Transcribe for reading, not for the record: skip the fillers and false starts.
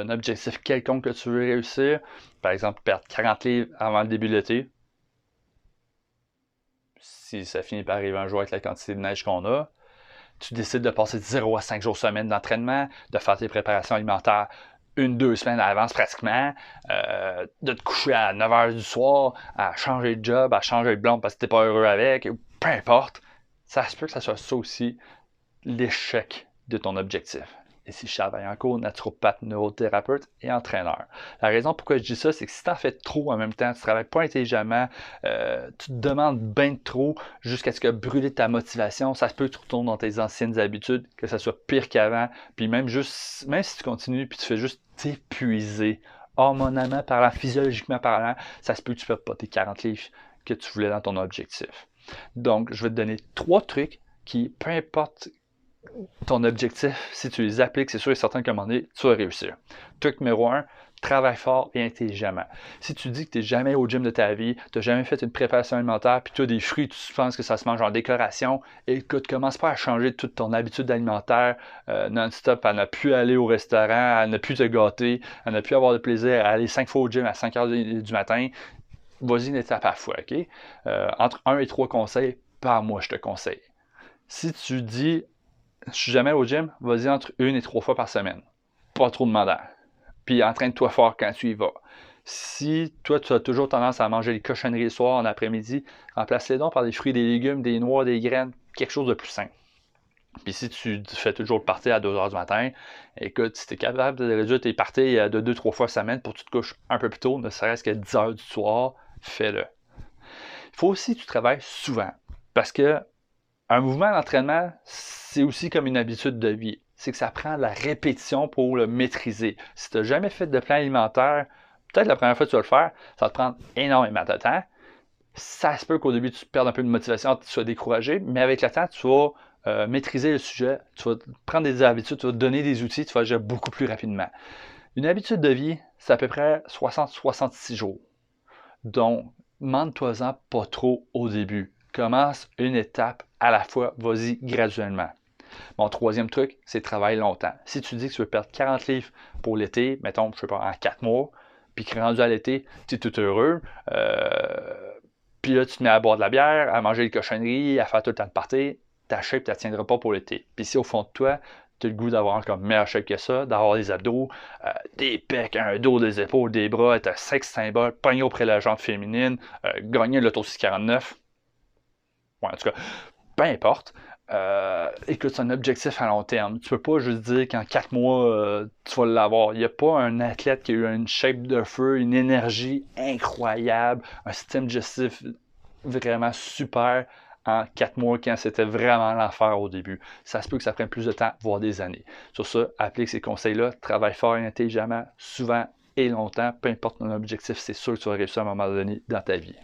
un objectif quelconque que tu veux réussir, par exemple perdre 40 livres avant le début de l'été, si ça finit par arriver un jour avec la quantité de neige qu'on a, tu décides de passer de 0 à 5 jours semaine d'entraînement, de faire tes préparations alimentaires 1-2 semaines à l'avance pratiquement, de te coucher à 9 h du soir, à changer de job, à changer de blonde parce que t'es pas heureux avec, peu importe, ça se peut que ça soit ça aussi l'échec de ton objectif. Et si je travaille en cours, naturopathe, neurothérapeute et entraîneur. La raison pourquoi je dis ça, c'est que si tu en fais trop en même temps, tu ne travailles pas intelligemment, tu te demandes bien trop jusqu'à ce que brûler ta motivation, ça se peut que tu retournes dans tes anciennes habitudes, que ça soit pire qu'avant, puis même si tu continues puis tu fais juste t'épuiser, hormonalement parlant, physiologiquement parlant, ça se peut que tu ne fasses pas tes 40 livres que tu voulais dans ton objectif. Donc, je vais te donner 3 trucs qui, peu importe ton objectif, si tu les appliques, c'est sûr et certain qu'à un moment donné, tu vas réussir. Truc numéro 1, travaille fort et intelligemment. Si tu dis que tu n'es jamais au gym de ta vie, tu n'as jamais fait une préparation alimentaire, puis tu as des fruits, tu penses que ça se mange en décoration, écoute, commence pas à changer toute ton habitude alimentaire non-stop, à ne plus aller au restaurant, à ne plus te gâter, à ne plus avoir de plaisir, à aller 5 fois au gym à 5 h du matin. Vas-y une étape à la fois, OK? Entre 1 et 3 conseils par mois, je te conseille. Si tu dis je suis jamais au gym, vas-y entre 1 et 3 fois par semaine. Pas trop demandant. Puis entraîne-toi fort quand tu y vas. Si toi, tu as toujours tendance à manger les cochonneries le soir, en après-midi, remplace-les donc par des fruits, des légumes, des noix, des graines, quelque chose de plus sain. Puis si tu fais toujours le party à 2 h du matin, écoute, si tu es capable de réduire tes parties de 2-3 fois par semaine pour que tu te couches un peu plus tôt, ne serait-ce qu'à 10 h du soir, fais-le. Il faut aussi que tu travailles souvent. Parce que un mouvement d'entraînement, c'est aussi comme une habitude de vie. C'est que ça prend de la répétition pour le maîtriser. Si tu n'as jamais fait de plan alimentaire, peut-être la première fois que tu vas le faire, ça va te prendre énormément de temps. Ça se peut qu'au début, tu perdes un peu de motivation, tu sois découragé, mais avec le temps, tu vas maîtriser le sujet, tu vas prendre des habitudes, tu vas te donner des outils, tu vas agir beaucoup plus rapidement. Une habitude de vie, c'est à peu près 60-66 jours. Donc, demande-toi-en pas trop au début. Commence une étape à la fois, vas-y graduellement. Mon troisième truc, c'est travailler longtemps. Si tu dis que tu veux perdre 40 livres pour l'été, mettons, je sais pas, en 4 mois, puis que rendu à l'été, tu es tout heureux, puis là, tu te mets à boire de la bière, à manger des cochonneries, à faire tout le temps de party, ta shape ne tiendra pas pour l'été. Puis si au fond de toi, tu as le goût d'avoir encore meilleure shape que ça, d'avoir des abdos, des pecs, un dos, des épaules, des bras, être un sexe symbole, pogné auprès de la jambe féminine, gagner l'auto 649, ouais, en tout cas, peu importe. Écoute, c'est un objectif à long terme. Tu peux pas juste dire qu'en 4 mois, tu vas l'avoir. Il n'y a pas un athlète qui a eu une shape de feu, une énergie incroyable, un système digestif vraiment super en 4 mois quand c'était vraiment l'enfer au début. Ça se peut que ça prenne plus de temps, voire des années. Sur ça, applique ces conseils-là, travaille fort et intelligemment, souvent et longtemps, peu importe ton objectif, c'est sûr que tu vas réussir à un moment donné dans ta vie.